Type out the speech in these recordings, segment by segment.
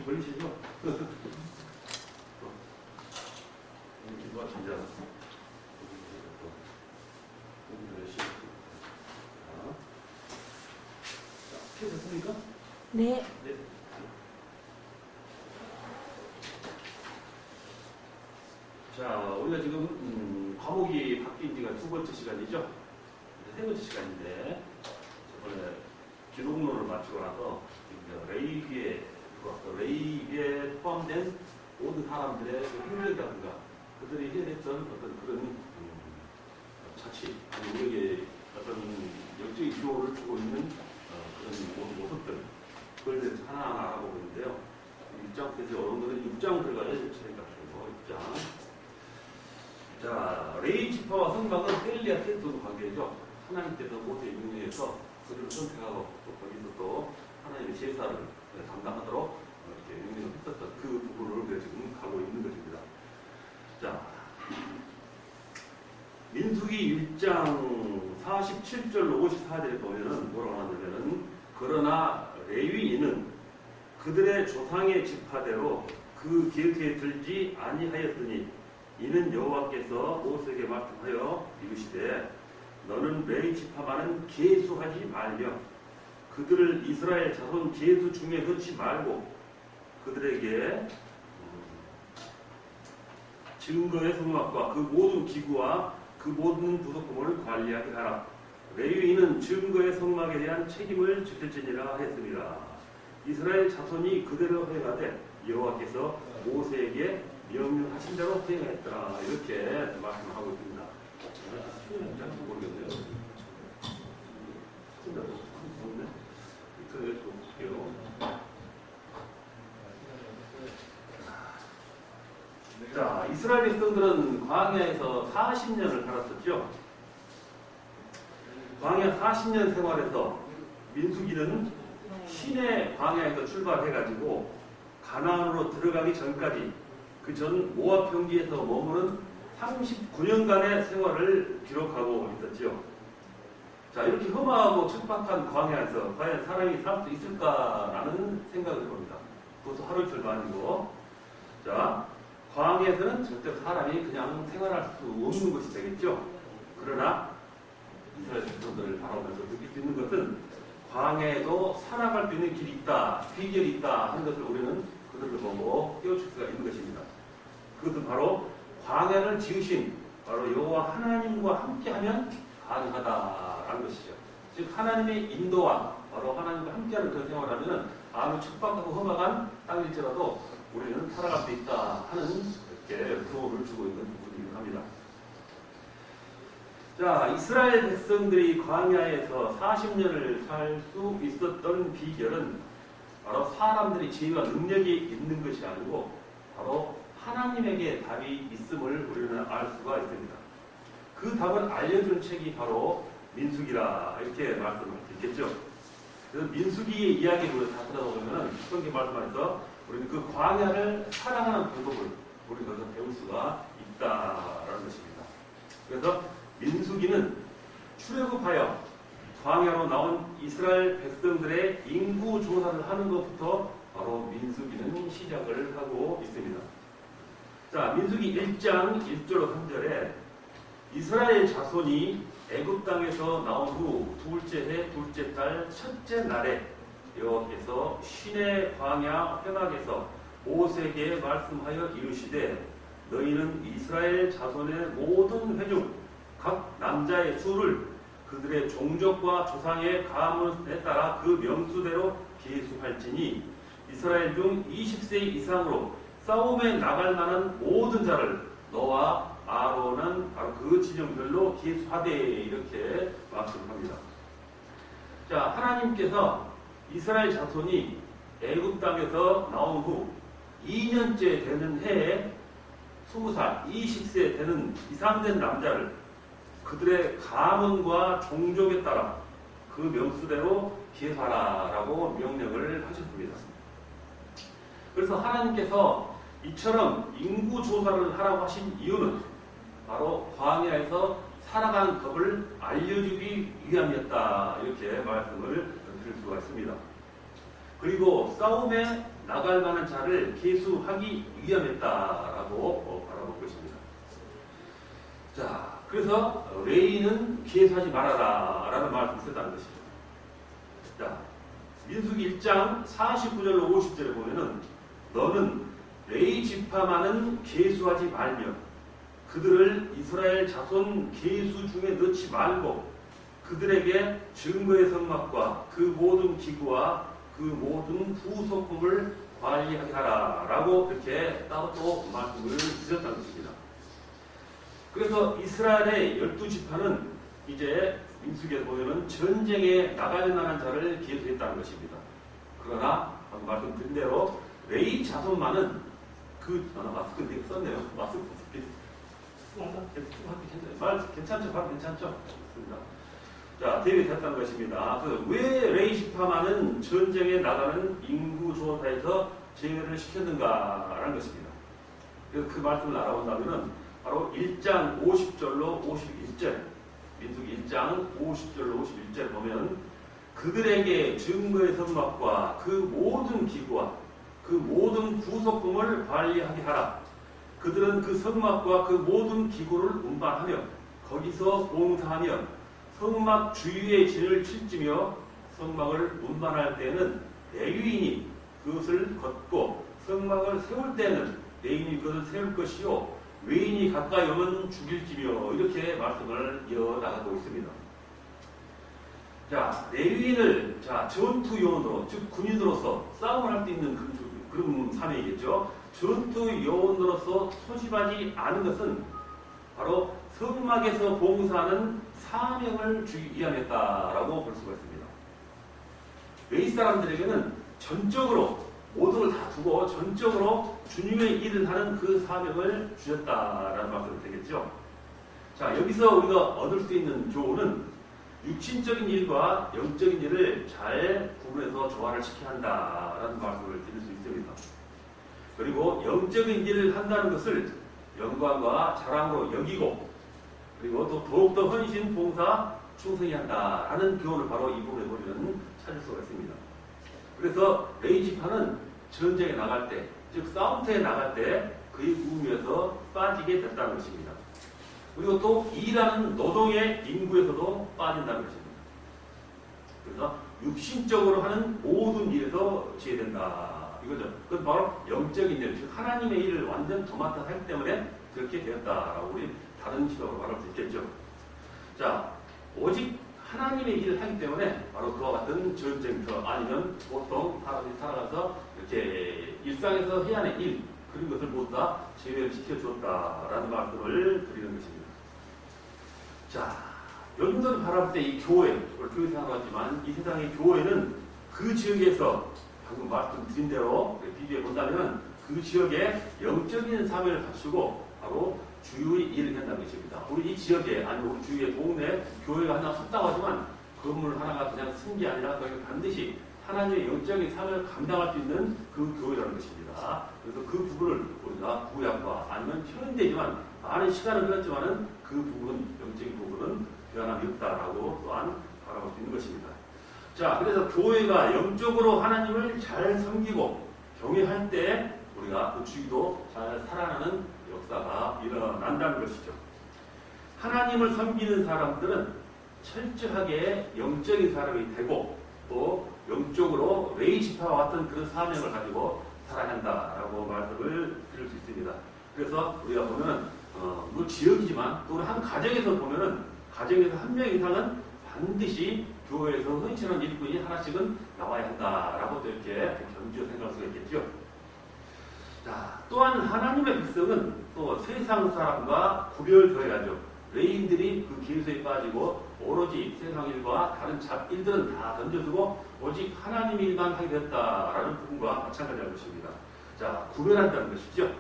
걸리시죠? 기도가 진짜 켜졌습니까? 네. 네. 자, 우리가 지금 과목이 바뀐 지가 두 번째 시간이죠? 세 번째 시간인데, 저번에 기록론을 마치고 나서 레위기에 포함된 모든 사람들의 행적이라든가 그들이 해냈던 어떤 그런 자치, 우리에게 어떤 역적인 기호를 주고 있는 그런 모습들, 그걸 대해서 하나하나 알아보고 있는데요. 6장, 그래서 여러분들은 6장을 들어가야 될 차례가 되고, 6장. 자, 레위 지파와 성막은 헬리아 테스트도 관계죠. 하나님께서 모세의 명령에서 그들을 선택하고 또 거기서 또 하나님의 제사를 감당하도록 이렇게 명령을 했었던 그 부분을 우리가 지금 가고 있는 것입니다. 자, 민수기 1장 47절 54절에 보면은 뭐라고 하냐면은 그러나 레위인은 그들의 조상의 지파대로 그 계획에 들지 아니하였으니 이는 여호와께서 모세에게 말씀하여 이르시되 너는 레위 지파만은 계수하지 말며 그들을 이스라엘 자손 계수 중에 넣지 말고 그들에게 증거의 성막과 그 모든 기구와 그 모든 부속품을 관리하게 하라. 레위인은 증거의 성막에 대한 책임을 지킬지니라 했습니다. 이스라엘 자손이 그대로 행하되 여호와께서 모세에게 명령하신 대로 행했더라. 이렇게 말씀하고 있습니다. 잘 모르겠네요. 자, 이스라엘 백성들은 광야에서 40년을 살았었죠. 광야 40년 생활에서 민수기는 시내 광야에서 출발해가지고 가나안으로 들어가기 전까지 그 전 모압 평지에서 머무는 39년간의 생활을 기록하고 있었죠. 자, 이렇게 험하고 척박한 광야에서 과연 사람이 살 수 있을까라는 생각을 해봅니다. 그것도 하루 이틀도 아니고. 자, 광야에서는 절대 사람이 그냥 생활할 수 없는 것이 되겠죠. 그러나 이스라엘 백성들을 바라보면서 느낄 수 있는 것은 광야에도 살아갈 수 있는 길이 있다, 비결이 있다 하는 것을 우리는 그들을 보고 깨우칠 수가 있는 것입니다. 그것은 바로 광야를 지으신 바로 여호와 하나님과 함께하면 가능하다라는 것이죠. 즉 하나님의 인도와 바로 하나님과 함께하는 그런 생활을 하면 아무 척박하고 험악한 땅일지라도 우리는 살아갈 수 있다 하는 이렇게 구호를 주고 있는 부분이기도 합니다. 자, 이스라엘 백성들이 광야에서 40년을 살 수 있었던 비결은 바로 사람들이 지혜와 능력이 있는 것이 아니고 바로 하나님에게 답이 있음을 우리는 알 수가 있습니다. 그 답을 알려준 책이 바로 민수기라 이렇게 말씀을 드리겠죠. 그래서 민수기의 이야기를 다 들어보면 성경 말씀에서 우리는 그 광야를 사랑하는 방법을 우리 거기서 배울 수가 있다라는 것입니다. 그래서 민수기는 출애굽하여 광야로 나온 이스라엘 백성들의 인구 조사를 하는 것부터 바로 민수기는 시작을 하고 있습니다. 자, 민수기 1장 1절 3절에 이스라엘 자손이 애굽 땅에서 나온 후 둘째 해 둘째 달 첫째 날에 여호와께서 시내 광야 회막에서 모세에게 말씀하여 이르시되 너희는 이스라엘 자손의 모든 회중 각 남자의 수를 그들의 종족과 조상의 가문에 따라 그 명수대로 계수할지니 이스라엘 중 20세 이상으로 싸움에 나갈 만한 모든 자를 너와 아론은 바로 그 지정별로 계수하되 이렇게 말씀합니다. 자, 하나님께서 이스라엘 자손이 애굽 땅에서 나온 후 2년째 되는 해에 20살, 20세 되는 이상 된 남자를 그들의 가문과 종족에 따라 그 명수대로 계수하라라고 명령을 하셨습니다. 그래서 하나님께서 이처럼 인구 조사를 하라고 하신 이유는 바로 광야에서 살아가는 법을 알려주기 위함이었다 이렇게 말씀을 드릴 수가 있습니다. 그리고 싸움에 나갈 만한 자를 계수하기 위함했다라고 바라볼 것입니다. 자, 그래서 레위는 계수하지 말아라 라는 말씀을 썼다는 것이죠. 자, 민수기 1장 49절로 50절에 보면은 너는 레위 지파만은 계수하지 말며 그들을 이스라엘 자손 계수 중에 넣지 말고 그들에게 증거의 성막과 그 모든 기구와 그 모든 부속품을 관리하게 하라 라고 이렇게 따로 또 말씀을 주셨다는 것입니다. 그래서 이스라엘의 12지파는 이제 민수기에 보면은 전쟁에 나갈 만한 자를 계수했다는 것입니다. 그러나 방금 말씀드린 대로 레위 자손만은 마스크 내가 썼네요. 마스크 괜찮죠? 바로 괜찮죠? 좋습니다. 자, 대입이 됐다는 것입니다. 왜 레위 지파만은 전쟁에 나가는 인구 조사에서 제외를 시켰는가라는 것입니다. 그래서 그 말씀을 알아본다면은 바로 1장 50절로 51절, 민수기 1장 50절로 51절 보면 그들에게 증거의 성막과 그 모든 기구와 그 모든 부속품을 관리하게 하라. 그들은 그 성막과 그 모든 기구를 운반하며 거기서 봉사하며 성막 주위에 진을 칠지며 성막을 운반할 때는 레위인이 그것을 걷고 성막을 세울 때는 레위인이 그것을 세울 것이요 외인이 가까이 오면 죽일지며 이렇게 말씀을 이어나가고 있습니다. 자, 레위인을 전투 요원으로 즉 군인으로서 싸움을 할 수 있는 그런 사명이겠죠. 전투 요원으로서 소집하지 않은 것은 바로 성막에서 봉사하는 사명을 주기 위함했다라고 볼 수가 있습니다. 레위 사람들에게는 전적으로 모든 걸 다 두고 전적으로 주님의 일을 하는 그 사명을 주셨다라는 말씀이 되겠죠. 자, 여기서 우리가 얻을 수 있는 교훈은 육신적인 일과 영적인 일을 잘 구분해서 조화를 시켜야 한다라는 말씀을 드릴 수 있습니다. 그리고 영적인 일을 한다는 것을 영광과 자랑으로 여기고 그리고 또 더욱더 헌신, 봉사, 충성해야 한다라는 교훈을 바로 이 부분에 보면 찾을 수가 있습니다. 그래서 레위 지파는 전쟁에 나갈 때, 즉 싸움터에 나갈 때 그의 구음에서 빠지게 됐다는 것입니다. 그리고 또 일하는 노동의 인구에서도 빠진다는 것입니다. 그래서 육신적으로 하는 모든 일에서 제외된다. 이거죠. 그건 바로 영적인 일, 즉 하나님의 일을 완전 도맡아 하기 때문에 그렇게 되었다라고 우리 다른 시각으로 말할 수 있겠죠. 자, 오직 하나님의 일을 하기 때문에 바로 그와 같은 전쟁터 아니면 보통 사람들이 살아가서 이렇게 일상에서 해야 하는 일 그런 것을 모두 다 제외를 시켜주었다라는 말씀을 드리는 것입니다. 자, 여러분들이 바라볼 때 이 교회, 교회 생각하지만 이 세상의 교회는 그 지역에서 방금 말씀드린 대로 비교해 본다면 그 지역에 영적인 사명을 갖추고 바로 주의 일을 한다는 것입니다. 우리 이 지역에 아니면 우리 주위의 동네 교회가 하나 섰다고 하지만 건물 하나가 그냥 쓴 게 아니라 거기 반드시 하나님의 영적인 사명을 감당할 수 있는 그 교회라는 것입니다. 그래서 그 부분을 우리가 구약과 아니면 현대지만 많은 시간을 흘렀지만은 그 부분, 영적인 부분은 변함이 없다라고 또한 바라볼 수 있는 것입니다. 자, 그래서 교회가 영적으로 하나님을 잘 섬기고 경외할 때 우리가 그 주기도 잘 살아나는 역사가 일어난다는 것이죠. 하나님을 섬기는 사람들은 철저하게 영적인 사람이 되고 또 영적으로 레위 지파와 같은 그런 사명을 가지고 살아야 한다라고 말씀을 드릴 수 있습니다. 그래서 우리가 보면 뭐 지역이지만 또 한 가정에서 보면은 가정에서 한 명 이상은 반드시 교회에서 헌신한 일꾼이 하나씩은 나와야 한다라고 또 이렇게 견지어 생각할 수가 있겠죠. 자, 또한 하나님의 백성은 또 세상 사람과 구별되어야죠. 레위인들이 그 기회에 빠지고 오로지 세상 일과 다른 잡일들은 다 던져두고 오직 하나님 일만 하게 됐다라는 부분과 마찬가지할 것입니다. 자, 구별한다는 것이죠.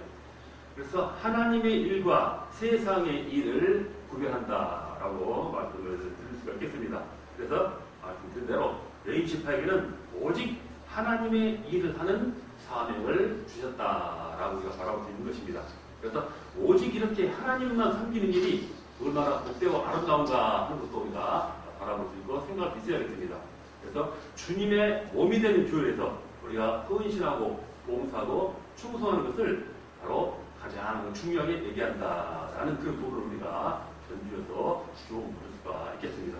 그래서 하나님의 일과 세상의 일을 구별한다라고 말씀을 드릴 수가 있겠습니다. 그래서 말씀드린 대로 레위 지파에게는 오직 하나님의 일을 하는 사명을 주셨다라고 우리가 바라볼 수 있는 것입니다. 그래서 오직 이렇게 하나님만 섬기는 일이 얼마나 복되고 아름다운가 하는 것도 우리가 바라볼 수 있고 생각할 수 있어야겠습니다. 그래서 주님의 몸이 되는 교회에서 우리가 헌신하고 봉사하고 충성하는 것을 바로 가장 중요하게 얘기한다라는 그 부분을 우리가 전주에서 쭉 볼 수가 있겠습니다.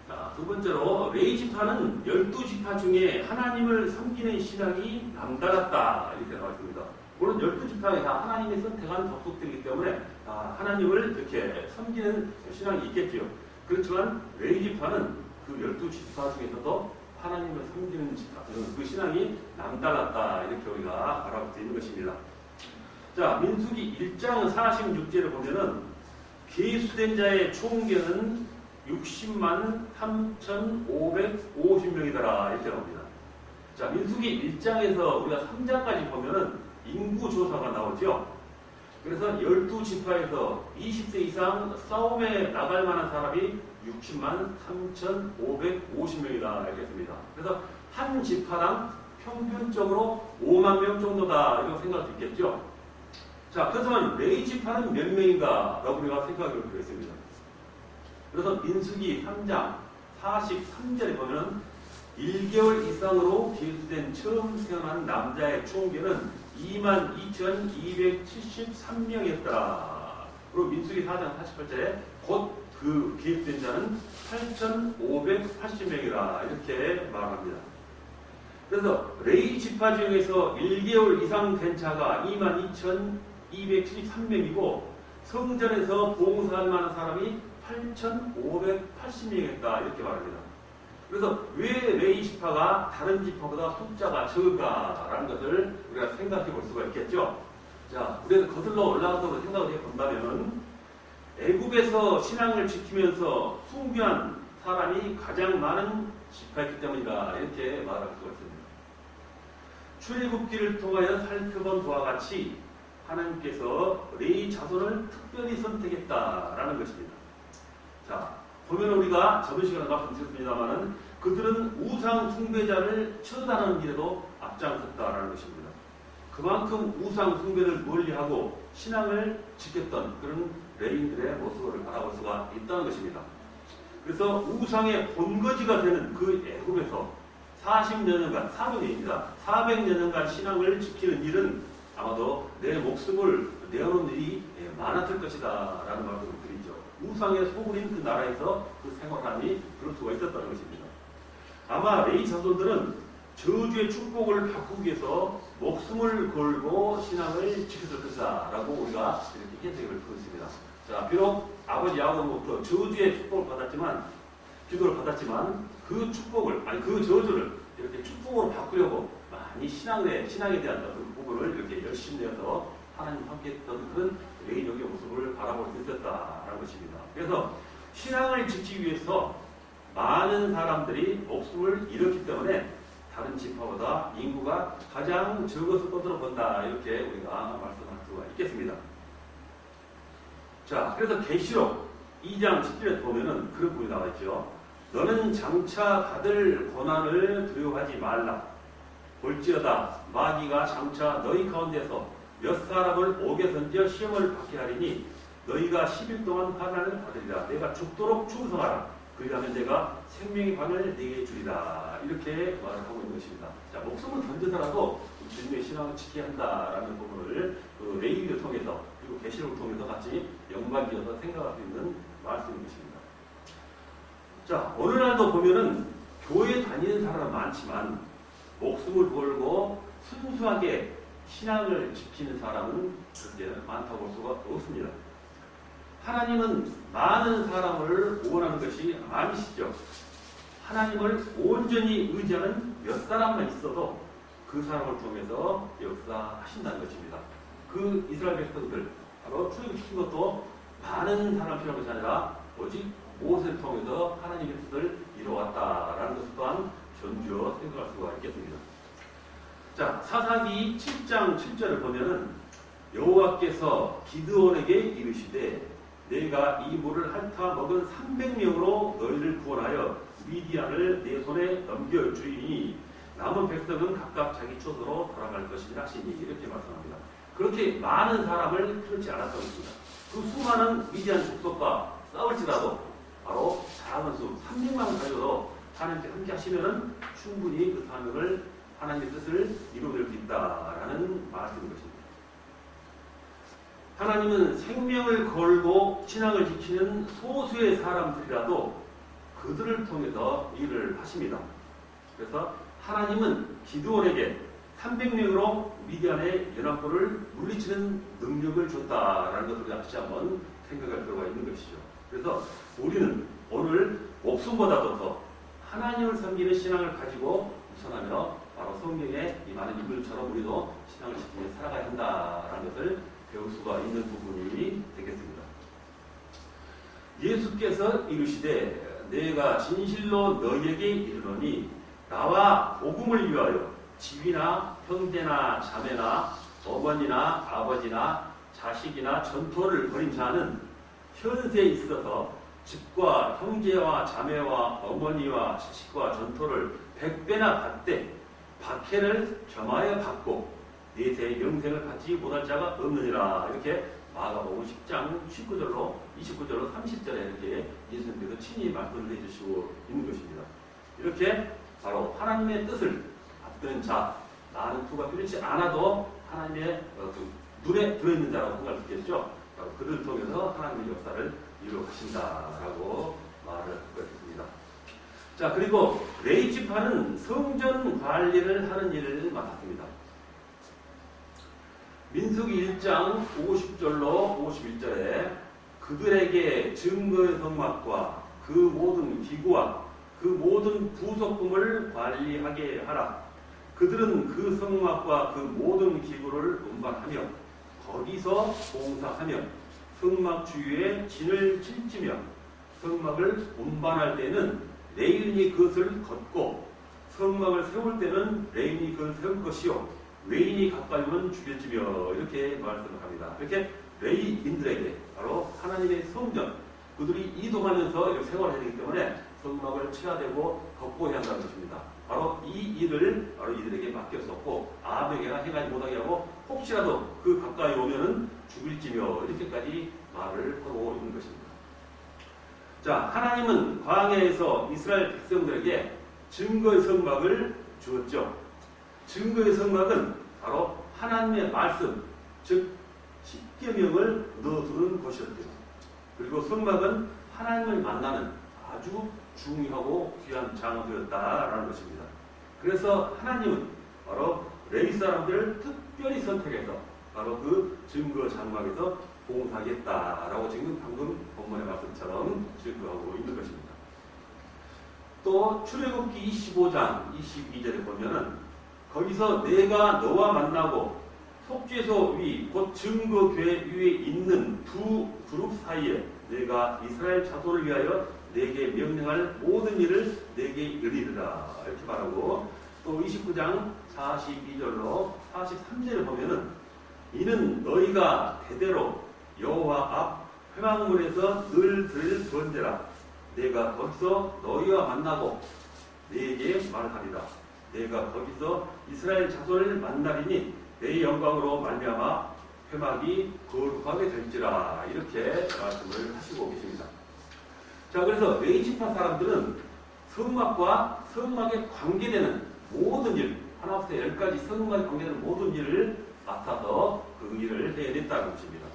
자, 두 번째로 레위 지파는 12지파 중에 하나님을 섬기는 신앙이 남달랐다 이렇게 나와 있습니다. 물론 12지파에 다 하나님이 선택한 족속들이기 때문에 하나님을 이렇게 섬기는 신앙이 있겠지요. 그렇지만 레위 지파는 그 12지파 중에서도 하나님을 섬기는 지파, 그 신앙이 남달랐다 이렇게 우리가 바라볼 수 있는 것입니다. 자, 민수기 1장 46절을 보면은 계수된 자의 총계는 60만 3,550명이더라 이렇게 나옵니다. 자, 민수기 1장에서 우리가 3장까지 보면은 인구 조사가 나오죠. 그래서 12지파에서 20세 이상 싸움에 나갈 만한 사람이 60만 3,550명이다 알겠습니다. 그래서 한 지파당 평균적으로 5만 명 정도다 이렇게 생각할 수 있겠죠. 자, 그렇다면 레위 지파는 몇 명인가 라고 우리가 생각해 볼 필요가 있습니다. 그래서 민수기 3장 43절에 보면 1개월 이상으로 계수된 처음 태어난 남자의 총계는 22,273명이었더라. 그리고 민수기 4장 48절에 곧 그 계수된 자는 8,580명이라 이렇게 말합니다. 그래서 레위 지파 중에서 1개월 이상 된 자가 22,273명이고 성전에서 봉사할 만한 사람이 8,580명이었다 이렇게 말합니다. 그래서 왜 레위 지파가 다른 지파보다 숫자가 적을까라는 것을 우리가 생각해 볼 수가 있겠죠. 자, 우리가 거슬러 올라가서 생각을 해 본다면 애굽에서 신앙을 지키면서 숭배한 사람이 가장 많은 지파였기 때문이다 이렇게 말할 수가 있습니다. 출애굽기를 통하여 살펴본 바와 같이 하나님께서 레위 자손을 특별히 선택했다라는 것입니다. 자, 보면 우리가 저번 시간에 말씀드렸습니다만은 그들은 우상 숭배자를 처단하는 일에도 앞장섰다라는 것입니다. 그만큼 우상 숭배를 멀리하고 신앙을 지켰던 그런 레위인들의 모습을 바라볼 수가 있다는 것입니다. 그래서 우상의 본거지가 되는 그 애굽에서 40년간, 400년간 신앙을 지키는 일은 아마도 내 목숨을 내어놓은 일이 많았을 것이다 라는 말씀을 드리죠. 우상의 소굴인 그 나라에서 그 생활함이 그럴 수가 있었다는 것입니다. 아마 레위 자손들은 저주의 축복을 바꾸기 위해서 목숨을 걸고 신앙을 지켰을 것이다 라고 우리가 이렇게 해석을 하고 있습니다. 자, 비록 아버지 야곱으로부터 저주의 축복을 받았지만, 기도를 받았지만 그 축복을, 그 저주를 이렇게 축복으로 바꾸려고 많이 신앙에 대한 그 부분을 이렇게 열심히 내어서 하나님 함께 했던 그런 레위족의 모습을 바라볼 수 있었다라는 것입니다. 그래서 신앙을 지키기 위해서 많은 사람들이 목숨을 잃었기 때문에 다른 지파보다 인구가 가장 적어서 떠들어 본다 이렇게 우리가 말씀할 수가 있겠습니다. 자, 그래서 계시록 2장 10절에 보면은 그런 부분이 나와 있죠. 너는 장차 받을 고난을 두려워하지 말라. 볼지어다 마귀가 장차 너희 가운데서 몇 사람을 옥에 던져 시험을 받게 하리니 너희가 10일 동안 환난을 받으리라. 내가 죽도록 충성하라. 그리하면 내가 생명의 방을 네게 주리라. 이렇게 말을 하고 있는 것입니다. 자, 목숨을 던져서라도 주님의 신앙을 지켜야 한다라는 부분을 그 레위기를 통해서 그리고 계시록을 통해서 같이 연관지어서 생각할 수 있는 말씀인 것입니다. 자, 오늘날도 보면은 교회 다니는 사람은 많지만 목숨을 걸고 순수하게 신앙을 지키는 사람은 그렇게 많다고 볼 수가 없습니다. 하나님은 많은 사람을 구원하는 것이 아니시죠. 하나님을 온전히 의지하는 몇 사람만 있어도 그 사람을 통해서 역사하신다는 것입니다. 그 이스라엘 백성들 바로 출애굽시킨 것도 많은 사람 필요한 것이 아니라 오직 모세를 통해서 하나님의 뜻을 이루어왔다라는 것 또한 전주어 생각할 수가 있겠습니다. 자, 사사기 7장 7절을 보면은 여호와께서 기드온에게 이르시되 내가 이 물을 핥아 먹은 300명으로 너희를 구원하여 미디안을 내 손에 넘겨주리니 남은 백성은 각각 자기 초소로 돌아갈 것이니 하시니 이렇게 말씀합니다. 그렇게 많은 사람을 그렇지 않았다고 했습니다. 그 수많은 미디안 족속과 싸울지라도 바로 작은 수 300만 가져도 하나님께 함께 하시면은 충분히 그 사명을 하나님의 뜻을 이루어낼 수 있다라는 말씀인 것입니다. 하나님은 생명을 걸고 신앙을 지키는 소수의 사람들이라도 그들을 통해서 일을 하십니다. 그래서 하나님은 기드온에게 300명으로 미디안의 연합군을 물리치는 능력을 줬다라는 것을 다시 한번 생각할 필요가 있는 것이죠. 그래서 우리는 오늘 목숨보다도 더 하나님을 섬기는 신앙을 가지고 우선하며 바로 성경의 이 많은 인물처럼 우리도 신앙을 지키며 살아가야 한다라는 것을 배울 수가 있는 부분이 되겠습니다. 예수께서 이르시되 내가 진실로 너희에게 이르노니 나와 복음을 위하여 집이나 형제나 자매나 어머니나 아버지나 자식이나 전토를 벌인 자는 현세에 있어서 집과 형제와 자매와 어머니와 자식과 전토를 100배나 받되 박해를 겸하여 받고 내세의 영생을 받지 못할 자가 없느니라. 이렇게 마가복음 10장 19절로 29절로 30절에 이렇게 예수님께서 친히 말씀을 해주시고 있는 것입니다. 이렇게 바로 하나님의 뜻을 받드는 자, 나는 투가 필요치 않아도 하나님의 눈에 들어있는 자라고 생각할 수 있겠죠. 그들을 통해서 하나님의 역사를 이루어 가신다라고 말을 하고 있습니다. 자, 그리고 레위 지파는 성전 관리를 하는 일을 맡았습니다. 민수기 1장 50절로 51절에 그들에게 증거의 성막과 그 모든 기구와 그 모든 부속품을 관리하게 하라. 그들은 그 성막과 그 모든 기구를 운반하며 거기서 봉사하며 성막 주위에 진을 찔지며 성막을 운반할 때는 레위인이 그것을 걷고 성막을 세울 때는 레위인이 그것을 세울 것이요 외인이 가까이 오면 죽일지며 이렇게 말씀을 합니다. 이렇게 레위인들에게 바로 하나님의 성전 그들이 이동하면서 이렇게 생활을 해야 되기 때문에 성막을 쳐야 되고 걷고 해야 한다는 것입니다. 바로 이 일을 바로 이들에게 맡겼었고 아합에게나 행하지 못하게 하고 혹시라도 그 가까이 오면은 죽일지며 이렇게까지 말을 하고 있는 것입니다. 자, 하나님은 광야에서 이스라엘 백성들에게 증거의 성막을 주었죠. 증거의 성막은 바로 하나님의 말씀, 즉 십계명을 넣어두는 것이었죠. 그리고 성막은 하나님을 만나는 아주 중요하고 귀한 장소였다라는 것입니다. 그래서 하나님은 바로 레위 사람들을 특별히 선택해서 바로 그 증거 장막에서 봉사하겠다라고 지금 방금 본문의 말씀처럼 증거하고 있는 것입니다. 또 출애굽기 25장 22절에 보면은 거기서 내가 너와 만나고 속죄소 위 곧 증거궤 위에 있는 두 그룹 사이에 내가 이스라엘 자손을 위하여 내게 명령할 모든 일을 내게 이르리라 이렇게 말하고 또 29장 42절로 43절에 보면은 이는 너희가 대대로 여호와 앞 회막문에서 늘 들을 번제라 내가 거기서 너희와 만나고 네게 말하리라 내가 거기서 이스라엘 자손을 만나리니 내 영광으로 말미암아 회막이 거룩하게 될지라 이렇게 말씀을 하시고 계십니다. 자, 그래서 레위 지파 사람들은 성막과 성막에 관계되는 모든 일, 하나부터 10까지 성막에 관계되는 모든 일을 맡아서 그 일을 해냈다는 것입니다.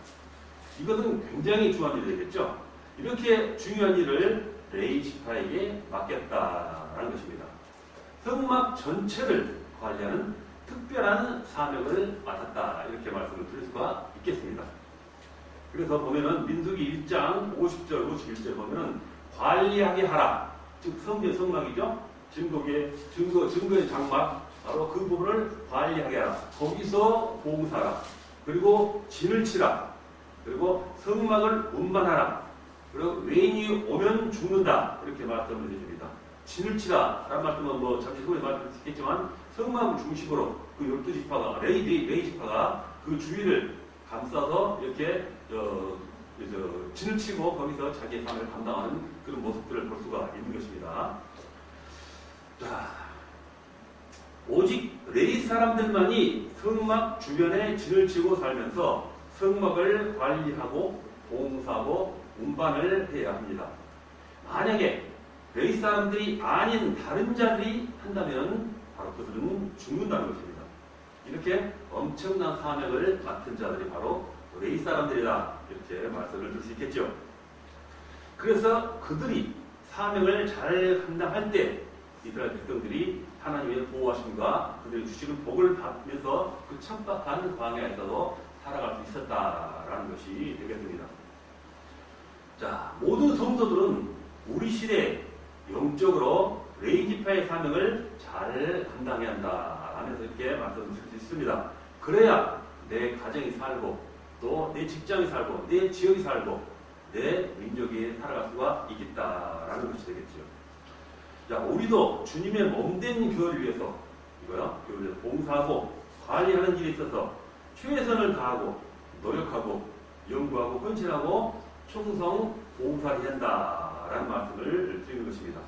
이것은 굉장히 중요한 일이 되겠죠. 이렇게 중요한 일을 레위 지파에게 맡겼다라는 것입니다. 성막 전체를 관리하는 특별한 사명을 맡았다 이렇게 말씀을 드릴 수가 있겠습니다. 그래서 보면은 민수기 1장 50절 51절 보면은 관리하게 하라 즉 성전 성막이죠. 증거의 장막 바로 그 부분을 관리하게 하라. 거기서 봉사하라. 그리고 진을 치라. 그리고 성막을 운반하라. 그리고 외인이 오면 죽는다 이렇게 말씀을 해줍니다. 진을 치라 라는 말씀은 뭐 잠시 후에 말씀을 드리겠지만 성막을 중심으로 그 12지파가 레위 지파가 그 주위를 감싸서 이렇게 진을 치고 거기서 자기의 삶을 감당하는 그런 모습들을 볼 수가 있는 것입니다. 자, 오직 레위 사람들만이 성막 주변에 진을 치고 살면서 성막을 관리하고 봉사하고 운반을 해야 합니다. 만약에 레위 사람들이 아닌 다른 자들이 한다면 바로 그들은 죽는다는 것입니다. 이렇게 엄청난 사명을 맡은 자들이 바로 레위 사람들이다. 이렇게 말씀을 들 수 있겠죠. 그래서 그들이 사명을 잘 감당할 때 이스라엘 백성들이 하나님의 보호하심과 그들의 주시는 복을 받으면서 그 척박한 광야에서도 살아갈 수 있었다라는 것이 되겠습니다. 자, 모든 성도들은 우리 시대에 영적으로 레위 지파의 사명을 잘 감당해야 한다 하면서 이렇게 말씀드릴 수 있습니다. 그래야 내 가정이 살고 또 내 직장이 살고 내 지역이 살고 내 민족이 살아갈 수가 있겠다라는 것이 되겠죠. 자, 우리도 주님의 몸된 교회를 위해서 교회를 봉사하고 관리하는 일에 있어서 최선을 다하고 노력하고 연구하고 헌신하고 충성 봉사를 한다라는 말씀을 드리는 것입니다.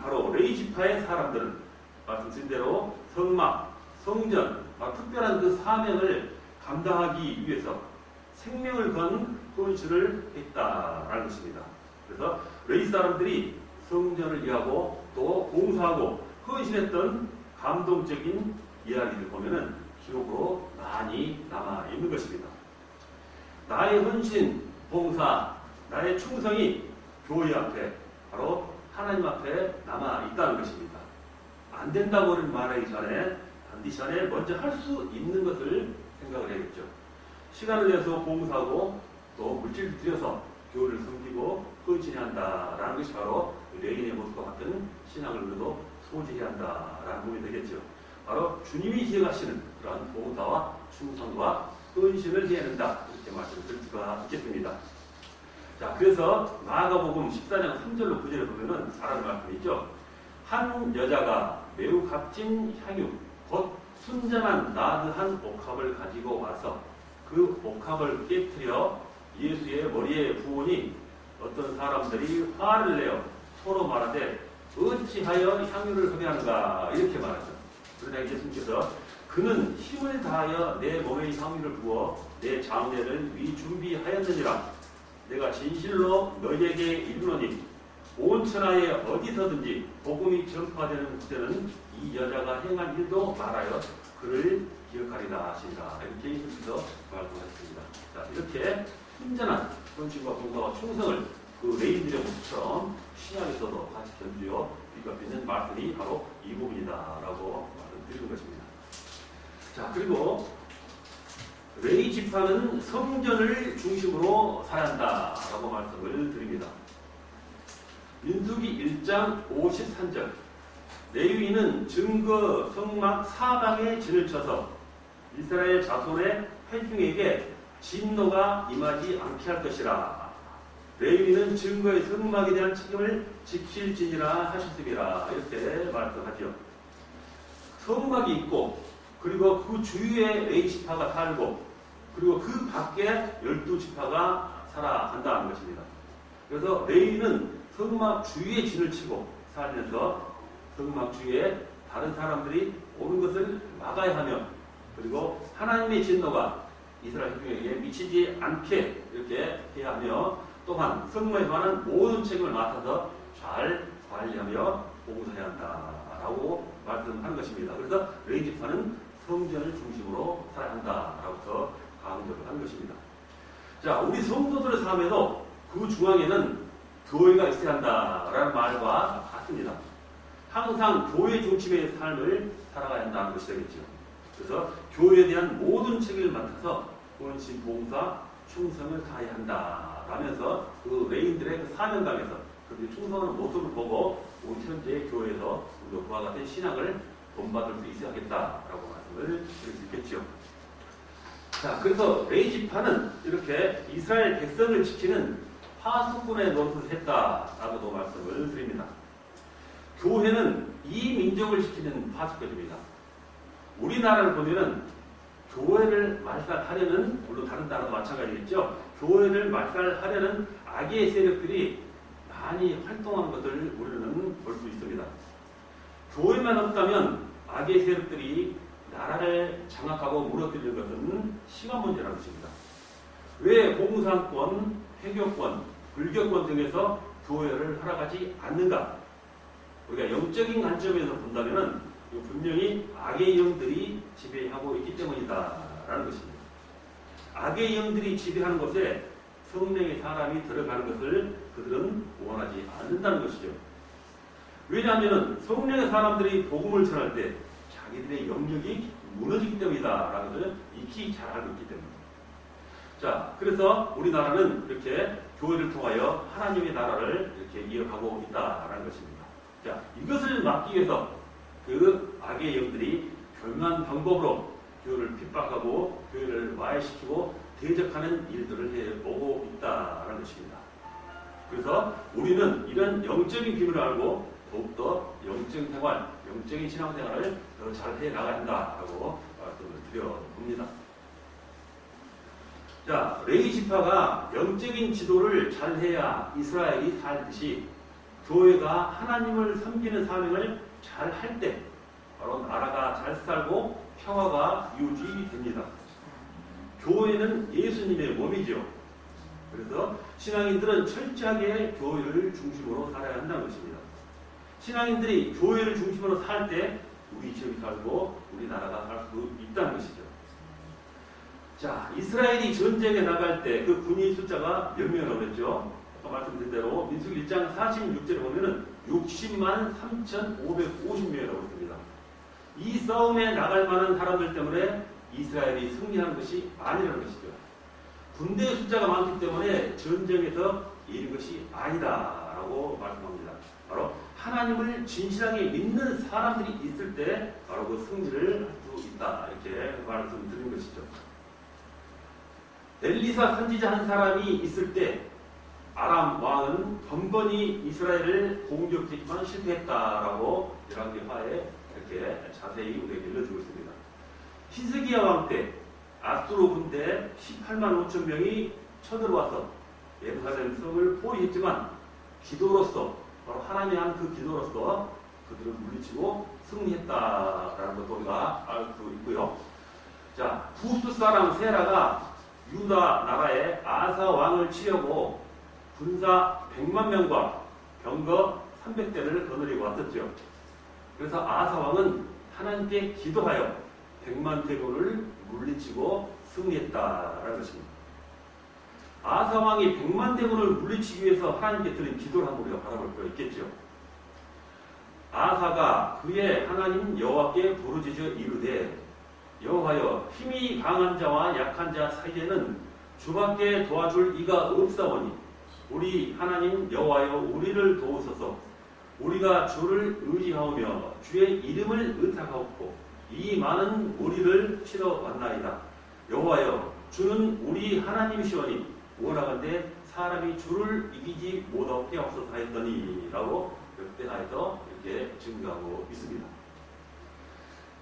바로 레위 지파의 사람들은 말씀드린 대로 성막, 성전, 특별한 그 사명을 감당하기 위해서 생명을 건 헌신을 했다라는 것입니다. 그래서 레위 사람들이 성전을 위하고 또 봉사하고 헌신했던 감동적인 이야기를 보면은 기록으로 많이 남아 있는 것입니다. 나의 헌신, 봉사, 나의 충성이 교회 앞에 바로 하나님 앞에 남아 있다는 것입니다. 안 된다고 말하기 전에 반드시 먼저 할 수 있는 것을 생각을 해야겠죠. 시간을 내서 봉사하고 또 물질을 들여서 교회를 섬기고 헌신해야 한다라는 것이 바로 레위인의 모습과 같은 신앙을 우리도 소지해야 한다라는 부분이 되겠죠. 바로 주님이 기억하시는 그러한 봉사와 충성과 헌신을 해야 한다 이렇게 말씀을 드릴 수가 있겠습니다. 자, 그래서 마가복음 14장 3절로 9절에 보면은 잘하는 말씀이 있죠. 한 여자가 매우 값진 향유 곧 순전한 나드한 옥합을 가지고 와서 그 옥합을 깨뜨려 예수의 머리에 부으니 어떤 사람들이 화를 내어 서로 말하되 어찌하여 향유를 흡연하는가 이렇게 말하죠. 그러나 예수님께서 그는 힘을 다하여 내 몸에 향유를 부어 내 장례를 위 준비하였느니라. 내가 진실로 너희에게 이르노니 온 천하에 어디서든지 복음이 전파되는 곳에는 이 여자가 행한 일도 말하여 그를 기억하리라 하시니라. 이렇게 예수님께서 말씀하셨습니다. 자, 이렇게 순전한 헌신과 봉사와 충성을 그 레위인들의 모습처럼 신약에서도 같이 견주어 비교할 수 있는 말씀이 바로 이 부분이다라고 말씀드리는 것입니다. 자, 그리고 레위 지파는 성전을 중심으로 살아야 한다라고 말씀을 드립니다. 민수기 1장 53절 레위인은 증거 성막 사방에 진을 쳐서 이스라엘 자손의 회중에게 진노가 임하지 않게 할 것이라. 레위인은 증거의 성막에 대한 책임을 지킬지니라 하셨음이라. 이렇게 말씀하죠. 성막이 있고 그리고 그 주위에 레위 지파가 살고 그리고 그 밖에 12지파가 살아간다는 것입니다. 그래서 레위인은 성막 주위에 진을 치고 살면서 성막 주위에 다른 사람들이 오는 것을 막아야 하며 그리고 하나님의 진노가 이스라엘 회중에게 미치지 않게 이렇게 해야 하며 또한 성막에 관한 모든 책임을 맡아서 잘 관리하며 봉사해야 한다라고 말씀하는 것입니다. 그래서 레위 지파는 성전을 중심으로 살아야 한다라고 강조를 한 것입니다. 자, 우리 성도들의 삶에도 그 중앙에는 교회가 있어야 한다라는 말과 같습니다. 항상 교회 중심의 삶을 살아가야 한다는 것이 되겠죠. 그래서 교회에 대한 모든 책임을 맡아서 헌신, 봉사, 충성을 다해야 한다라면서 그 레위인들의 그 사명감에서 그들이 충성하는 모습을 보고 우리 현재 교회에서 우리도 그와 같은 신앙을 본받을 수 있어야 하겠다라고 말씀을 드릴 수 있겠죠. 자, 그래서 레위 지파는 이렇게 이스라엘 백성을 지키는 파수꾼의 노릇을 했다라고도 말씀을 드립니다. 교회는 이 민족을 지키는 파수꾼입니다. 우리나라를 보면은 교회를 말살하려는, 물론 다른 나라도 마찬가지겠죠. 교회를 말살하려는 악의 세력들이 많이 활동하는 것을 우리는 볼 수 있습니다. 교회만 없다면 악의 세력들이 나라를 장악하고 무너뜨리는 것은 시간 문제라는 것입니다. 왜 공산권, 회교권, 불교권 등에서 교회를 허락하지 않는가? 우리가 영적인 관점에서 본다면은 분명히 악의 영들이 지배하고 있기 때문이다라는 것입니다. 악의 영들이 지배하는 곳에 성령의 사람이 들어가는 것을 그들은 원하지 않는다는 것이죠. 왜냐하면 성령의 사람들이 복음을 전할 때 자기들의 영역이 무너지기 때문이다라는 것을 익히 잘 알고 있기 때문입니다. 자, 그래서 우리나라는 이렇게 교회를 통하여 하나님의 나라를 이렇게 이어가고 있다라는 것입니다. 자, 이것을 막기 위해서 그 악의 영들이 교묘한 방법으로 교회를 핍박하고 교회를 와해시키고 대적하는 일들을 해오고 있다는 것입니다. 그래서 우리는 이런 영적인 비밀을 알고 더욱더 영적인 생활, 영적인 신앙생활을 더 잘 해나가야 한다라고 말씀을 드려봅니다. 자, 레위 지파가 영적인 지도를 잘 해야 이스라엘이 살듯이 교회가 하나님을 섬기는 사명을 잘 할 때 바로 나라가 잘 살고 평화가 유지됩니다. 교회는 예수님의 몸이죠. 그래서 신앙인들은 철저하게 교회를 중심으로 살아야 한다는 것입니다. 신앙인들이 교회를 중심으로 살 때 우리 지역이 살고 우리나라가 살 수 있다는 것이죠. 자, 이스라엘이 전쟁에 나갈 때 그 군인 숫자가 몇 명이라고 그랬죠? 아까 말씀드린 대로 민수기 1장 46절에 보면은 60만 3,550명이라고 했습니다. 이 싸움에 나갈 만한 사람들 때문에 이스라엘이 승리하는 것이 아니라는 것이죠. 군대의 숫자가 많기 때문에 전쟁에서 이긴 것이 아니다라고 말씀합니다. 바로 하나님을 진실하게 믿는 사람들이 있을 때 바로 그 승리를 할 수 있다 이렇게 말씀드린 것이죠. 엘리사 선지자 한 사람이 있을 때 아람 왕은 번번이 이스라엘을 공격했지만 실패했다라고 열왕기하에 이렇게 자세히 우리에게 일러주고 있습니다. 히스기야 왕 때 아수르 군대 18만 5천 명이 쳐들어와서 예루살렘 성을 포위했지만 기도로서 바로 하나님이 한 그 기도로서 그들을 물리치고 승리했다라는 것도 우리가 알 수 있고요. 자, 부스 사람 세라가 유다 나라에 아사 왕을 치려고 군사 100만 명과 병거 300대를 거느리고 왔었죠. 그래서 아사 왕은 하나님께 기도하여 100만 대군을 물리치고 승리했다라는 것입니다. 아사 왕이 100만 대군을 물리치기 위해서 하나님께 드린 기도를 한번 우리가 바라볼 수가 있겠죠. 아사가 그의 하나님 여호와께 부르짖어 이르되 여호와여 힘이 강한 자와 약한 자 사이에는 주밖에 도와줄 이가 없사오니 우리 하나님 여호와여 우리를 도우소서. 우리가 주를 의지하오며 주의 이름을 의탁하옵고 이 많은 무리를 치러 왔나이다. 여호와여 주는 우리 하나님이시오니 원하건대 사람이 주를 이기지 못하게 하옵소서 하였더니 라고 역대하에서 이렇게 증거하고 있습니다.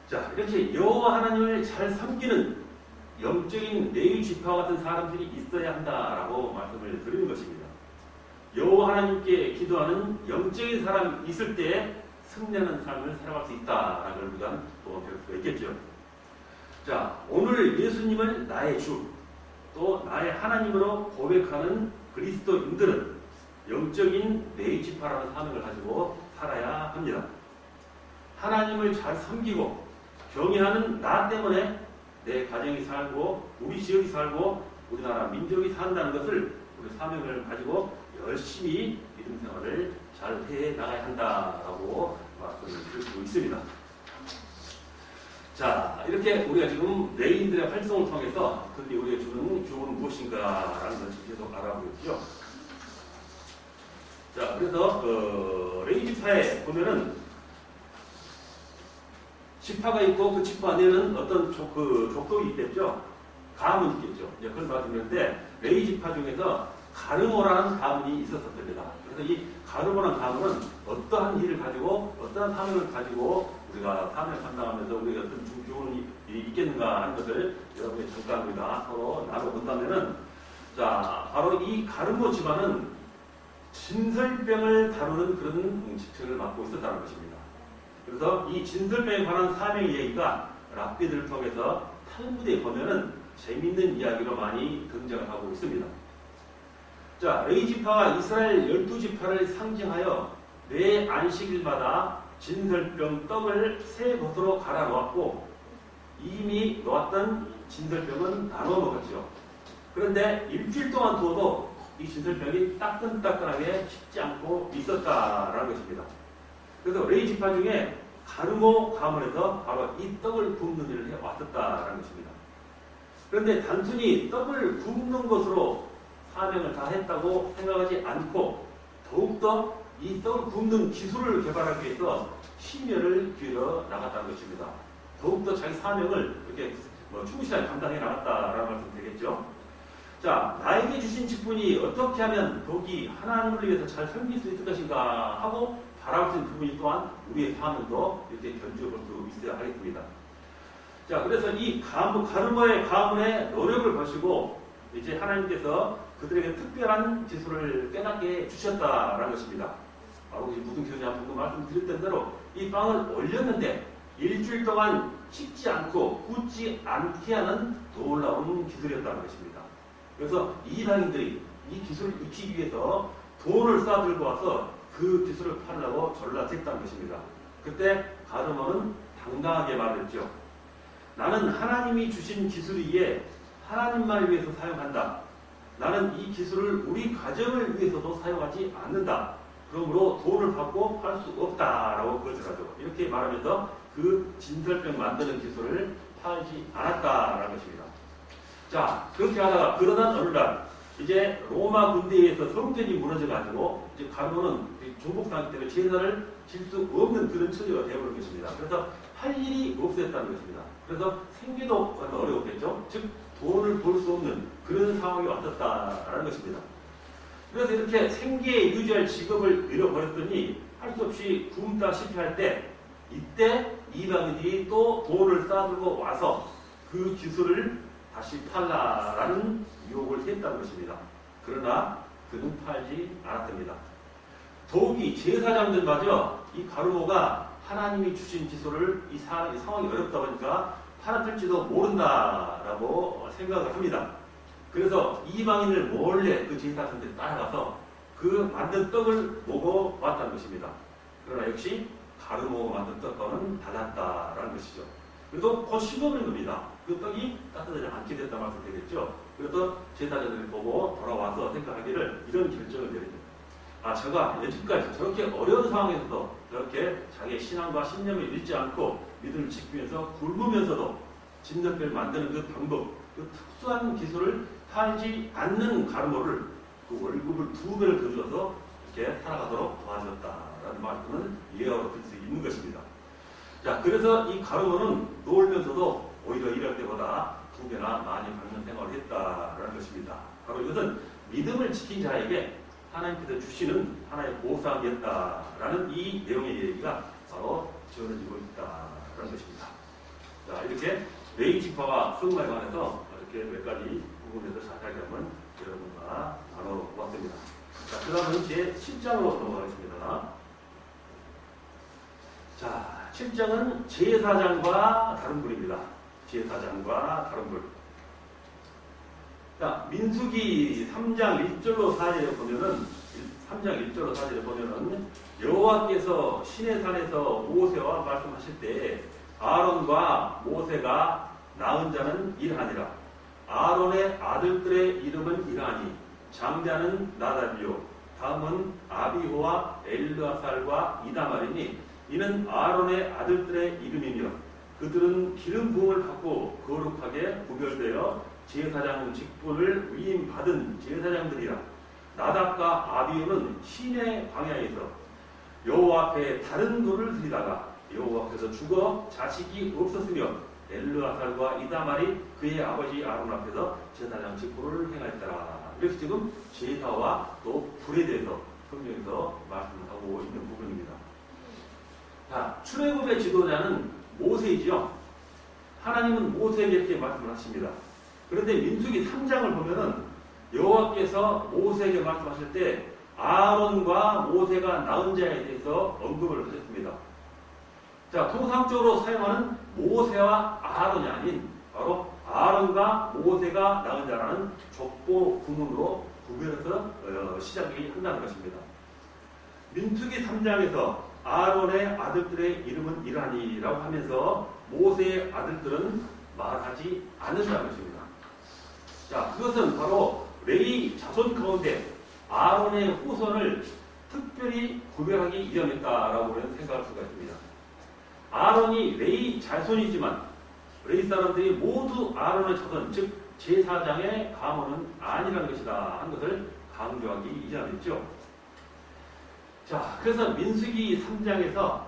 자, 이렇게 여호와 하나님을 잘 섬기는 영적인 레위 지파와 같은 사람들이 있어야 한다라고 말씀을 드리는 것입니다. 여호와 하나님께 기도하는 영적인 사람이 있을 때 승리하는 삶을 살아갈 수 있다라는 걸 우리가 또 배울 수가 있겠죠. 자, 오늘 예수님을 나의 주, 또 나의 하나님으로 고백하는 그리스도인들은 영적인 레위 지파라는 사명을 가지고 살아야 합니다. 하나님을 잘 섬기고 경외하는 나 때문에 내 가정이 살고 우리 지역이 살고 우리나라 민족이 산다는 것을 우리 사명을 가지고 열심히 믿음 생활을 잘 해 나가야 한다라고 말씀을 드릴 수 있습니다. 자, 이렇게 우리가 지금 레위인들의 활동을 통해서 그들이 우리에게 주는 교훈은 무엇인가라는 것을 계속 알아보고 있죠. 자, 그래서 레위 지파에 보면은 지파가 있고 그 지파 안에는 어떤 족속이 있겠죠. 가문이 있겠죠. 그걸 말씀드렸는데 레위 지파 중에서 가르모라는 가문이 있었습니다. 그래서 이 가르모라는 가문은 어떠한 일을 가지고 어떠한 사명을 가지고 우리가 사명을 감당하면서 우리가 어떤 교훈이 있겠는가 하는 것을 여러분이 잠깐 우리가 서로 나눠본다면은, 자, 바로 이 가르모 집안은 진설병을 다루는 그런 직책을 맡고 있었다는 것입니다. 그래서 이 진설병에 관한 사명 얘기가 랍비들을 통해서 탈무드에 보면은 재밌는 이야기로 많이 등장을 하고 있습니다. 자, 레위 지파가 이스라엘 12지파를 상징하여 매 안식일마다 진설병 떡을 새 것으로 갈아 놓았고 이미 놓았던 진설병은 나눠 먹었죠. 그런데 일주일 동안 두어도 이 진설병이 따끈따끈하게 식지 않고 있었다라는 것입니다. 그래서 레위 지파 중에 가르모 가문에서 바로 이 떡을 굽는 일을 해왔었다라는 것입니다. 그런데 단순히 떡을 굽는 것으로 사명을 다했다고 생각하지 않고 더욱더 이 떡을 굽는 기술을 개발하기 위해서 심혈을 기울여 나갔다는 것입니다. 더욱더 자기 사명을 이렇게 충실하게 감당해 나갔다라는 말씀 되겠죠. 자, 나에게 주신 직분이 어떻게 하면 더욱이 하나님을 위해서 잘 섬길 수 있을 것인가 하고 바라볼 수 있는 부분이 또한 우리의 사명도 이렇게 견주어 볼 수 있어야 하겠습니다. 자, 그래서 이 가르모의 가문의 노력을 보시고 이제 하나님께서 그들에게 특별한 기술을 깨닫게 주셨다라는 것입니다. 바로 무슨 기술이냐 방금 말씀드렸던 대로 이 빵을 올렸는데 일주일 동안 식지 않고 굳지 않게 하는 놀라운 기술이었다는 것입니다. 그래서 이방인들이 이 기술을 익히기 위해서 돈을 쌓아들고 와서 그 기술을 팔려고 전락했다는 것입니다. 그때 가르모는 당당하게 말했죠. 나는 하나님이 주신 기술이기에 하나님만을 위해서 사용한다. 나는 이 기술을 우리 가정을 위해서도 사용하지 않는다. 그러므로 돈을 받고 팔 수 없다라고 그러더라고요. 이렇게 말하면서 그 진설병 만드는 기술을 팔지 않았다라는 것입니다. 자, 그렇게 하다가 그러던 어느 날 이제 로마 군대에 의해서 성전이 무너져가지고 이제 가르모는 종복당하기 때문에 제사를 질 수 없는 그런 처지가 되어버린 것입니다. 그래서 할 일이 없었다는 것입니다. 그래서 생계도 어려웠겠죠. 즉 돈을 벌 수 없는 그런 상황이 왔었다라는 것입니다. 그래서 이렇게 생계에 유지할 직업을 잃어버렸더니 할 수 없이 굶다시피 할 때 이때 이방인들이 또 돈을 쌓아들고 와서 그 기술을 다시 팔라라는 유혹을 했다는 것입니다. 그러나 그는 팔지 않았답니다. 더욱이 제사장들마저 이 가르모가 하나님이 주신 기술을 이 상황이 어렵다 보니까 팔아들지도 모른다라고 생각을 합니다. 그래서 이방인을 몰래 그 제사장들이 따라가서 그 만든 떡을 먹어봤다는 것입니다. 그러나 역시 가르모가 만든 떡과는 달랐다라는 것이죠. 그래도 곧 식어버린 겁니다. 그 떡이 따뜻하지 않게 됐다 말씀 되겠죠. 그래서 제사장들이 보고 돌아와서 생각하기를 이런 결정을 내립니다. 아, 제가 여지까지 저렇게 어려운 상황에서도 저렇게 자기의 신앙과 신념을 잃지 않고 믿음을 지키면서 굶으면서도 진설병을 만드는 그 방법, 그 특수한 기술을 팔지 않는 가르모를 그 월급을 2배를 더 줘서 이렇게 살아가도록 도와줬다라는 말씀을 예화로 들 수 있는 것입니다. 자, 그래서 이 가르모는 놀면서도 오히려 일할 때보다 2배나 많이 받는 생활을 했다라는 것입니다. 바로 이것은 믿음을 지킨 자에게 하나님께서 주시는 하나의 보상이었다라는 이 내용의 얘기가 바로 지어지고 있다라는 것입니다. 자, 이렇게 레위 지파와 성마에 관해서 이렇게 몇 가지 부분에서 자세하게 한번 여러분과 나눠보았습니다. 자, 그 다음은 제 7장으로 넘어가겠습니다. 자, 7장은 제사장과 다른 분입니다. 제사장과 다른 분. 자, 민수기 3장 1절로 4절에 보면은 3장 1절로 4절에 보면은 여호와께서 시내산에서 모세와 말씀하실 때 아론과 모세가 낳은 자는 이러하니라. 아론의 아들들의 이름은 이러하니 장자는 나답이요 다음은 아비호와 엘르아살과 이다말이니 이는 아론의 아들들의 이름이며 그들은 기름 부음을 받고 거룩하게 구별되어 제사장 직분을 위임받은 제사장들이라. 나답과 아비후는 시내 광야에서 여호와 앞에 다른 돌을 들이다가 여호와 앞에서 죽어 자식이 없었으며 엘르아살과 이다말이 그의 아버지 아론 앞에서 제사장 직분을 행하였더라. 이렇게 지금 제사와 또 불에 대해서 성경에서 말씀하고 있는 부분입니다. 자, 출애굽의 지도자는 모세이지요. 하나님은 모세에게 이렇게 말씀을 하십니다. 그런데 민수기 3장을 보면은 여호와께서 모세에게 말씀하실 때 아론과 모세가 낳은 자에 대해서 언급을 하셨습니다. 자, 통상적으로 사용하는 모세와 아론이 아닌 바로 아론과 모세가 낳은 자라는 족보 구문으로 구별해서 시작이 한다는 것입니다. 민수기 3장에서 아론의 아들들의 이름은 이러하니라고 하면서 모세의 아들들은 말하지 않는다는 것입니다. 자, 그것은 바로 레위 자손 가운데 아론의 후손을 특별히 구별하기 위함이었다라고 생각할 수가 있습니다. 아론이 레위 자손이지만 레위 사람들이 모두 아론의 자손, 즉 제사장의 가문은 아니라는 것이다 하는 것을 강조하기 위함이었죠. 자, 그래서 민수기 3장에서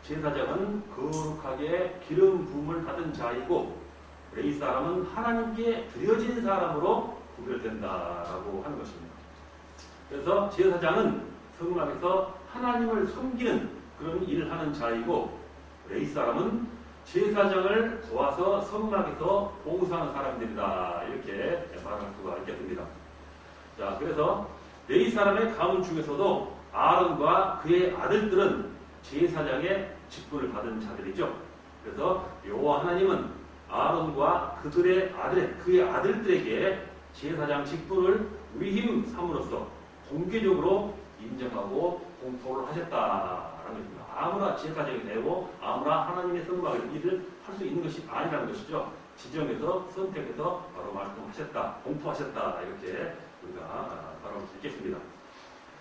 제사장은 거룩하게 기름 부음을 받은 자이고 레위 사람은 하나님께 드려진 사람으로 구별된다라고 하는 것입니다. 그래서 제사장은 성막에서 하나님을 섬기는 그런 일을 하는 자이고 레위 사람은 제사장을 도와서 성막에서 봉사하는 사람들이다 이렇게 말할 수가 있겠습니다. 자, 그래서 레위 사람의 가문 중에서도 아론과 그의 아들들은 제사장의 직분을 받은 자들이죠. 그래서 여호와 하나님은 아론과 그의 아들들에게 제사장 직분을 위임 삼으로써 공개적으로 인정하고 공포를 하셨다라는 것입니다. 아무나 제사장이 되고 아무나 하나님의 성막의 일을 할 수 있는 것이 아니라는 것이죠. 지정해서 선택해서 바로 말씀하셨다, 공포하셨다 이렇게 우리가 말할 수 있겠습니다.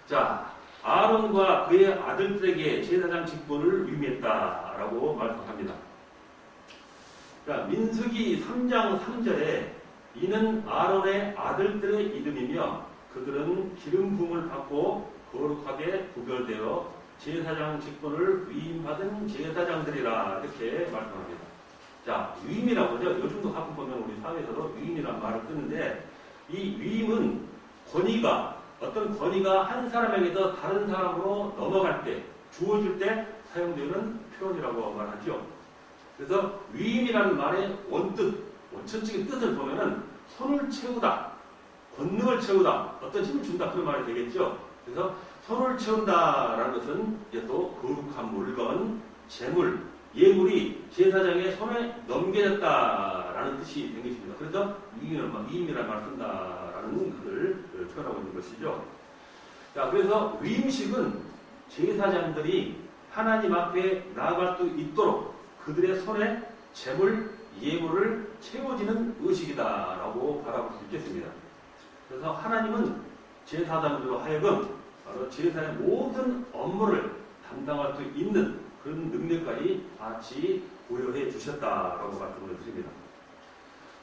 자, 아론과 그의 아들들에게 제사장 직분을 위임했다라고 말씀합니다. 자, 민수기 3장 3절에 이는 아론의 아들들의 이름이며 그들은 기름 부음을 받고 거룩하게 구별되어 제사장 직분을 위임받은 제사장들이라 이렇게 말씀합니다. 자, 위임이라고 하죠. 요즘도 가끔 보면 우리 사회에서도 위임이라는 말을 쓰는데 이 위임은 어떤 권위가 한 사람에게서 다른 사람으로 넘어갈 때, 주어질 때 사용되는 표현이라고 말하죠. 그래서 위임이라는 말의 원천적인 뜻을 보면은 손을 채우다, 권능을 채우다, 어떤 힘을 준다 그런 말이 되겠죠. 그래서 손을 채운다라는 것은 이제 또 거룩한 물건, 재물, 예물이 제사장의 손에 넘겨졌다라는 뜻이 된 것입니다. 그래서 위임이라는 말을 쓴다라는 것을 표현하고 있는 것이죠. 자, 그래서 위임식은 제사장들이 하나님 앞에 나아갈 수 있도록 그들의 손에 재물, 예물을 채워지는 의식이다라고 바라볼 수 있겠습니다. 그래서 하나님은 제사장들로 하여금 바로 제사의 모든 업무를 담당할 수 있는 그런 능력까지 같이 부여해 주셨다라고 말씀을 드립니다.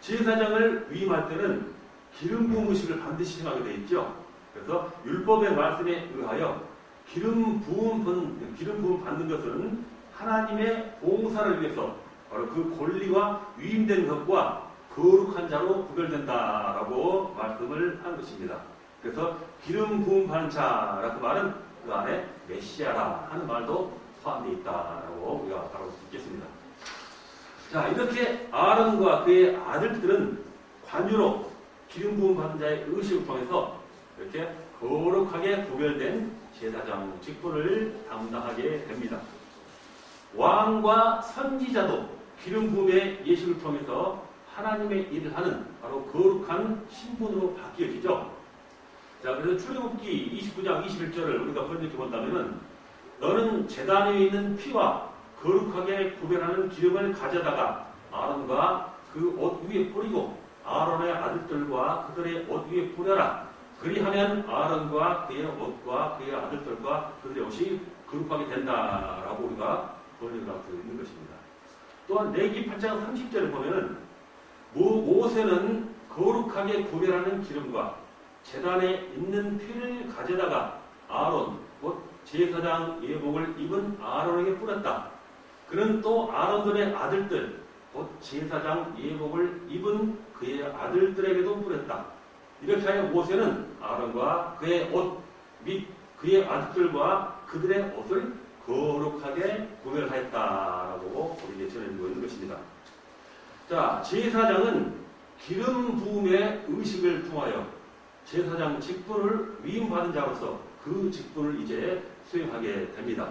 제사장을 위임할 때는 기름 부음 의식을 반드시 행하게 되어 있죠. 그래서 율법의 말씀에 의하여 기름 부음 받는 것은 하나님의 봉사를 위해서 바로 그 권리와 위임된 것과 거룩한 자로 구별된다라고 말씀을 한 것입니다. 그래서 기름 부음 받는 자라고 말은 그 안에 메시아라 하는 말도 포함되어 있다라고 우리가 바라볼 수 있겠습니다. 자, 이렇게 아론과 그의 아들들은 관유로 기름 부음 받은 자의 의식을 통해서 이렇게 거룩하게 구별된 제사장 직분을 담당하게 됩니다. 왕과 선지자도 기름 부음의 예식을 통해서 하나님의 일을 하는 바로 거룩한 신분으로 바뀌어지죠. 자, 그래서 출애굽기 29장 21절을 우리가 번역해 본다면은 너는 제단 위에 있는 피와 거룩하게 구별하는 기름을 가져다가 아론과 그 옷 위에 뿌리고 아론의 아들들과 그들의 옷 위에 뿌려라. 그리하면 아론과 그의 옷과 그의 아들들과 그들의 옷이 거룩하게 된다라고 우리가 번역을 하고 있는 것입니다. 또한 레위기 8장 30절을 보면은 모세는 거룩하게 구별하는 기름과 제단에 있는 피를 가져다가 아론 곧 제사장 예복을 입은 아론에게 뿌렸다. 그는 또 아론들의 아들들 곧 제사장 예복을 입은 그의 아들들에게도 뿌렸다. 이렇게 하여 모세는 아론과 그의 옷 및 그의 아들들과 그들의 옷을 거룩하게 구별하였다라고 우리에게 전해지고 있는 것입니다. 자, 제사장은 기름 부음의 의식을 통하여 제사장 직분을 위임받은 자로서 그 직분을 이제 수행하게 됩니다.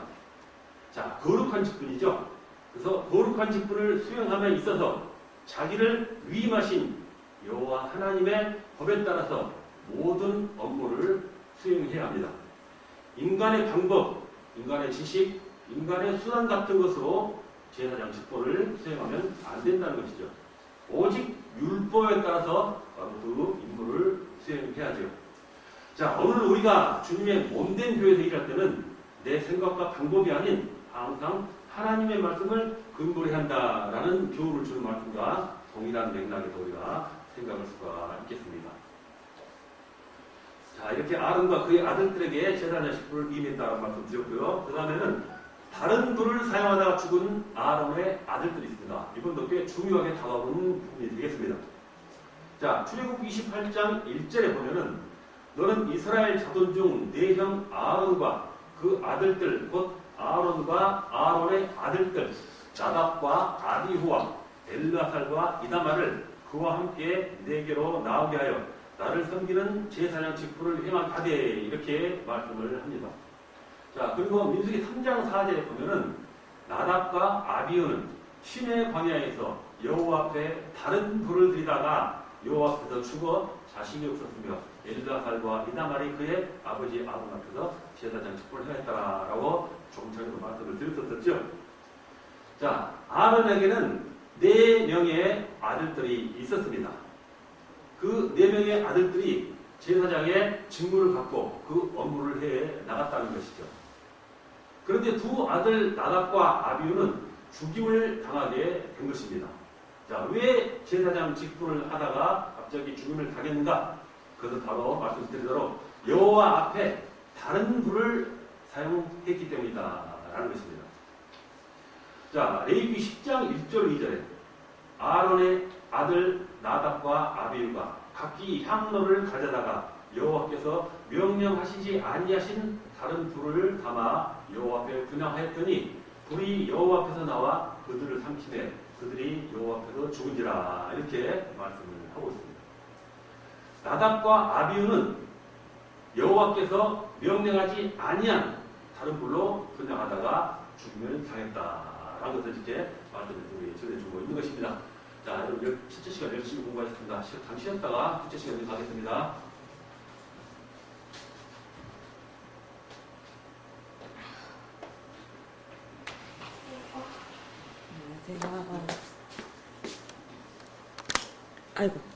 자, 거룩한 직분이죠. 그래서 거룩한 직분을 수행함에 있어서 자기를 위임하신 여호와 하나님의 법에 따라서 모든 업무를 수행해야 합니다. 인간의 방법, 인간의 지식, 인간의 수단 같은 것으로 제사장 직분을 수행하면 안 된다는 것이죠. 오직 율법에 따라서 그 임무를 수행해야죠. 자, 오늘 우리가 주님의 몸된 교회에서 일할 때는 내 생각과 방법이 아닌 항상 하나님의 말씀을 근거로 한다라는 교훈을 주는 말씀과 동일한 맥락에서 우리가 생각할 수가 있겠습니다. 자, 이렇게 아론과 그의 아들들에게 제사장 직분을 임했다라는 말씀 드렸고요. 그 다음에는 다른 불을 사용하다가 죽은 아론의 아들들이 있습니다. 이번도 꽤 중요하게 다가오는 부분이 되겠습니다. 자, 출애굽 28장 1절에 보면은 너는 이스라엘 자손 중 네 형 아론과 그 아들들 곧 아론과 아론의 아들들 나답과 아비후와 엘르아살과 이다마를 그와 함께 내게로 나오게 하여 나를 섬기는 제사장 직분을 행하게 하되 이렇게 말씀을 합니다. 자, 그리고 민수기 3장 4절에 보면은 나답과 아비후는 시내 광야에서 여호와 앞에 다른 불을 들이다가 여호와 앞에서 죽어 자식이 없었으며 엘르아살과 이다말이 그의 아버지 아론 앞에서 제사장 직분을 행했다라고 조금 전에도 말씀을 드렸었죠. 자, 아론에게는 4명의 아들들이 있었습니다. 그 4명의 아들들이 제사장의 직무를 갖고 그 업무를 해 나갔다는 것이죠. 그런데 두 아들 나답과 아비후는 죽임을 당하게 된 것입니다. 자, 왜 제사장 직분을 하다가 갑자기 죽임을 당했는가? 그것은 바로 말씀드리도록 여호와 앞에 다른 불을 사용했기 때문이다라는 것입니다. 자, 레위기 10장 1절 2절에 아론의 아들 나답과 아비후가 각기 향로를 가져다가 여호와께서 명령하시지 아니하신 다른 불을 담아 여호와 앞에 분향하였더니 불이 여호와 앞에서 나와 그들을 삼키되 그들이 여호와 앞에서 죽은지라 이렇게 말씀을 하고 있습니다. 나답과 아비후는 여호와께서 명령하지 아니한 다른 불로 분향하다가 죽임을 당했다라는 것을 이렇게 말씀을 전해주고 있는 것입니다. 자, 여러분 첫째 시간 열심히 공부하셨습니다. 잠시 쉬었다가 둘째 시간에 가겠습니다. 아이고.